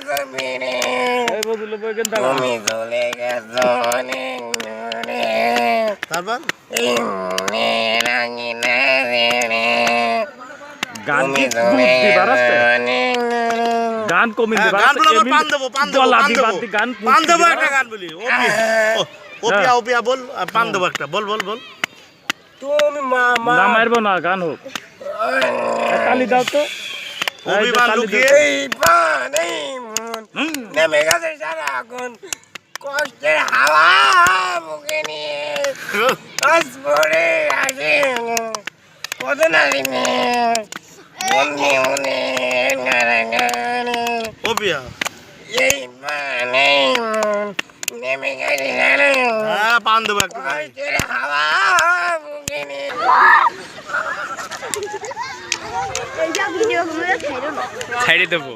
এই বদলে বই কেন দাঁড়া তুমি চলে গেছো অনেক দূরে তারপর গান তুমি কি চলে বুদ্ধি বাড়াচ্ছে গেছো অনেক দূরে গান কমিয়ে হ্যাঁ, দিবা গান বলে আবার পান দেবো গান পান দেবো একটা গান বলি ওপিয়া ওপিয়া বল আর পান দেবো একটা বল বল বল তুমি মামা না মারবো না গান হোক তালি দাও তো অভিমান লুকিয়ে এই পান এই মন নেমে গেছে সারাক্ষণ কষ্টের হাওয়া মুখে নিয়ে আজ পরে আসে কত না দিনে মনে মনে ওপিয়া এই পান এই মন নেমে গেছে সারাক্ষণ হ্যাঁ পান দেবো একটা কষ্টের হাওয়া মুখে নিয়ে ভিডিও করে ছাইরো না ছাইড়ে দেবো